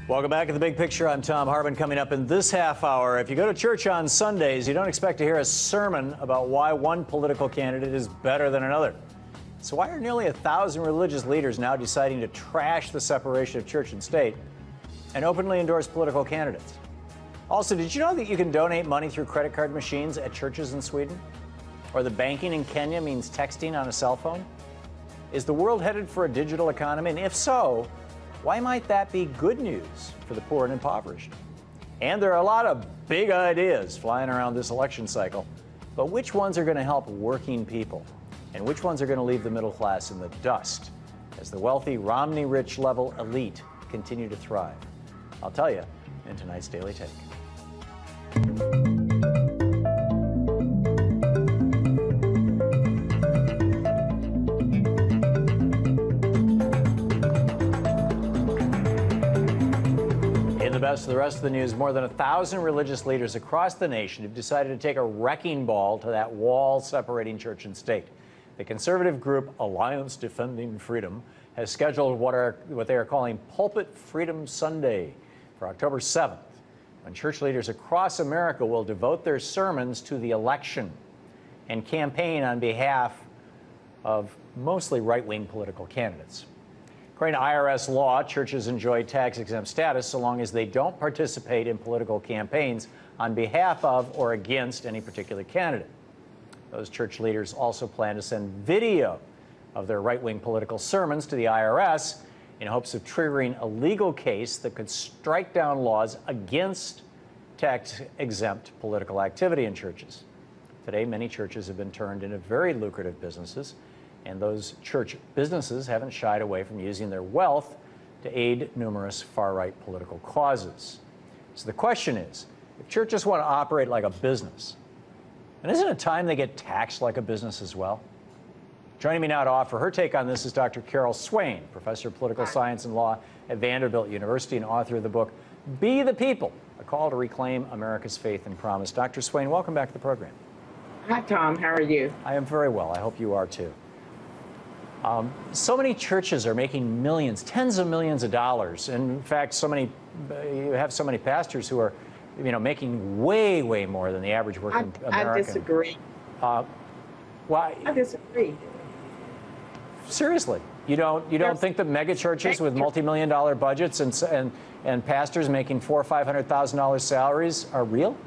Welcome back to The Big Picture. I'm Thom Hartmann. Coming up in this half hour, if you go to church on Sundays, you don't expect to hear a sermon about why one political candidate is better than another. So why are nearly 1,000 religious leaders now deciding to trash the separation of church and state and openly endorse political candidates? Also, did you know that you can donate money through credit card machines at churches in Sweden? Or that banking in Kenya means texting on a cell phone? Is the world headed for a digital economy? And if so, why might that be good news for the poor and impoverished? And there are a lot of big ideas flying around this election cycle, but which ones are going to help working people? And which ones are going to leave the middle class in the dust as the wealthy Romney-rich level elite continue to thrive? I'll tell you in tonight's Daily Take. The rest of the news, more than 1,000 religious leaders across the nation have decided to take a wrecking ball to that wall separating church and state. The conservative group Alliance Defending Freedom has scheduled what they are calling Pulpit Freedom Sunday for October 7th, when church leaders across America will devote their sermons to the election and campaign on behalf of mostly right-wing political candidates. According to IRS law, churches enjoy tax-exempt status so long as they don't participate in political campaigns on behalf of or against any particular candidate. Those church leaders also plan to send video of their right-wing political sermons to the IRS in hopes of triggering a legal case that could strike down laws against tax-exempt political activity in churches. Today, many churches have been turned into very lucrative businesses, and those church businesses haven't shied away from using their wealth to aid numerous far-right political causes. So the question is, if churches want to operate like a business, and isn't it time they get taxed like a business as well? Joining me now to offer her take on this is Dr. Carol Swain, professor of political science and law at Vanderbilt University and author of the book, Be the People, A Call to Reclaim America's Faith and Promise. Dr. Swain, welcome back to the program. Hi, Tom. How are you? I am very well. I hope you are too. So many churches are making millions, tens of millions of dollars. In fact, you have so many pastors who are, making way, way more than the average working American. I disagree. Why? I disagree. Seriously, you don't think that mega churches with multi-million-dollar budgets and pastors making $400,000 or $500,000 salaries are real?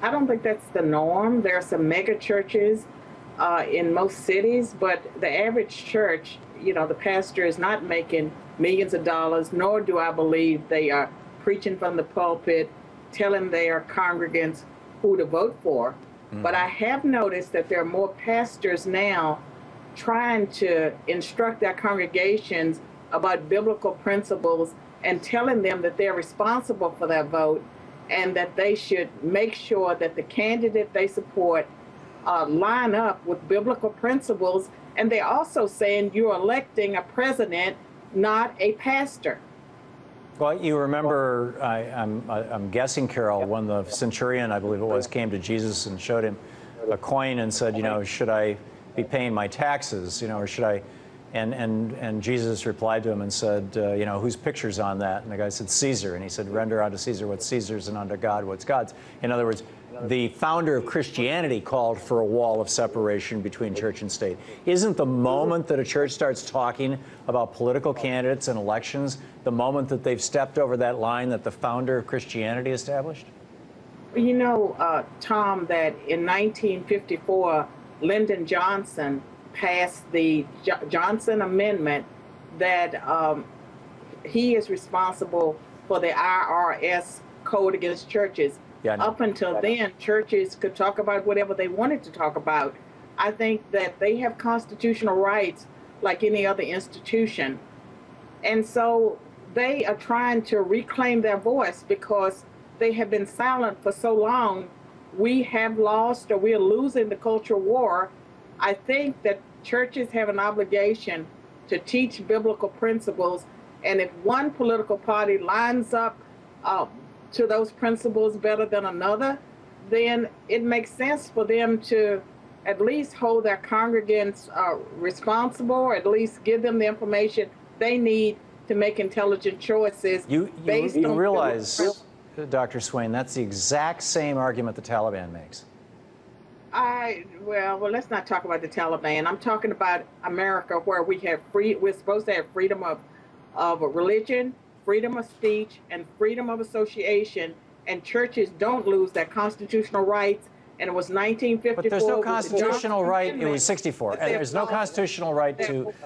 I don't think that's the norm. There are some mega churches in most cities, but the average church, the pastor is not making millions of dollars, nor do I believe they are preaching from the pulpit, telling their congregants who to vote for. Mm-hmm. But I have noticed that there are more pastors now trying to instruct their congregations about biblical principles and telling them that they're responsible for their vote and that they should make sure that the candidate they support line up with biblical principles. And they're also saying you're electing a president, not a pastor. Well, you remember, I'm guessing, Carol, when the centurion, I believe it was, came to Jesus and showed him a coin and said, should I be paying my taxes, or should I? And Jesus replied to him and said, whose picture's on that? And the guy said, Caesar. And he said, render unto Caesar what's Caesar's and unto God what's God's. In other words, the founder of Christianity called for a wall of separation between church and state. Isn't the moment that a church starts talking about political candidates and elections the moment that they've stepped over that line that the founder of Christianity established? Tom, that in 1954, Lyndon Johnson passed the Johnson Amendment that he is responsible for the IRS code against churches. Yeah, up until then, churches could talk about whatever they wanted to talk about. I think that they have constitutional rights like any other institution. And so they are trying to reclaim their voice because they have been silent for so long. We have lost, or we are losing, the culture war. I think that churches have an obligation to teach biblical principles. And if one political party lines up to those principles better than another, then it makes sense for them to at least hold their congregants responsible, or at least give them the information they need to make intelligent choices based you on realize, Dr. Swain, that's the exact same argument the Taliban makes. Well, let's not talk about the Taliban. I'm talking about America, where we're supposed to have freedom of religion, freedom of speech, and freedom of association, and churches don't lose their constitutional rights. And it was 1954. But there's no constitutional right. It was 64. And there's no constitutional right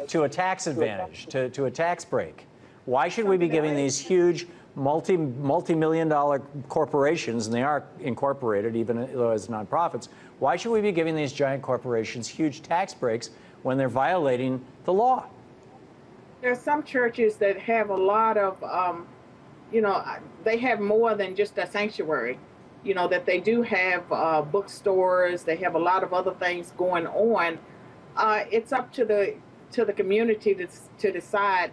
to a tax advantage, to a tax break. Why should we be giving these huge multi-million-dollar corporations, and they are incorporated even though as nonprofits, why should we be giving these giant corporations huge tax breaks when they're violating the law? There are some churches that have a lot of, they have more than just a sanctuary. That they do have bookstores, they have a lot of other things going on. It's up to the community to decide,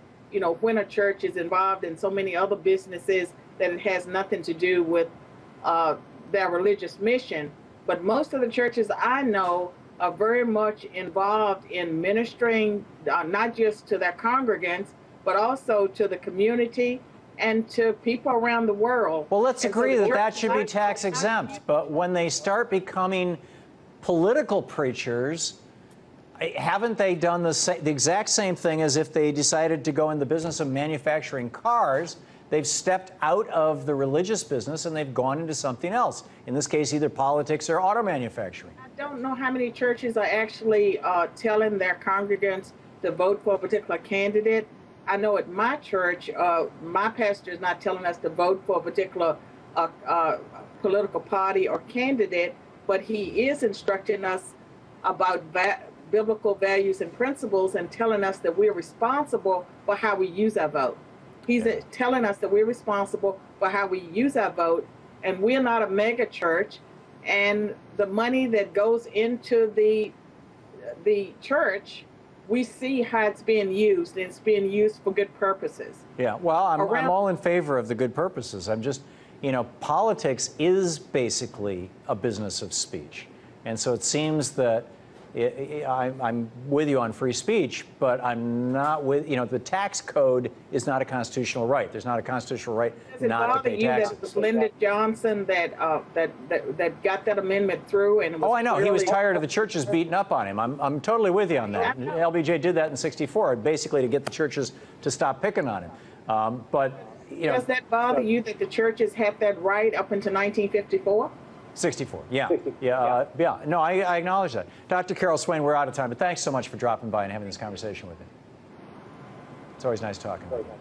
when a church is involved in so many other businesses that it has nothing to do with their religious mission. But most of the churches I know are very much involved in ministering, not just to their congregants, but also to the community and to people around the world. Well, let's agree that that should be tax exempt. But when they start becoming political preachers, haven't they done the exact same thing as if they decided to go in the business of manufacturing cars? They've stepped out of the religious business and they've gone into something else. In this case, either politics or auto manufacturing. I don't know how many churches are actually telling their congregants to vote for a particular candidate. I know at my church, my pastor is not telling us to vote for a particular political party or candidate, but he is instructing us about biblical values and principles and telling us that we're responsible for how we use our vote. He's telling us that we're responsible for how we use our vote, and we're not a mega church, and the money that goes into the church, we see how it's being used, and it's being used for good purposes. Yeah, well, I'm all in favor of the good purposes. I'm just, politics is basically a business of speech. And so it seems that I'm with you on free speech, but I'm not with, the tax code is not a constitutional right. There's not a constitutional right not to pay taxes. That it was Lyndon Johnson that got that amendment through? And it was I know. He was tired of the churches beating up on him. I'm totally with you on that. LBJ did that in '64, basically to get the churches to stop picking on him. Does that bother you that the churches had that right up until 1954? 64, yeah. No, I acknowledge that. Dr. Carol Swain, we're out of time, but thanks so much for dropping by and having this conversation with me. It's always nice talking with you.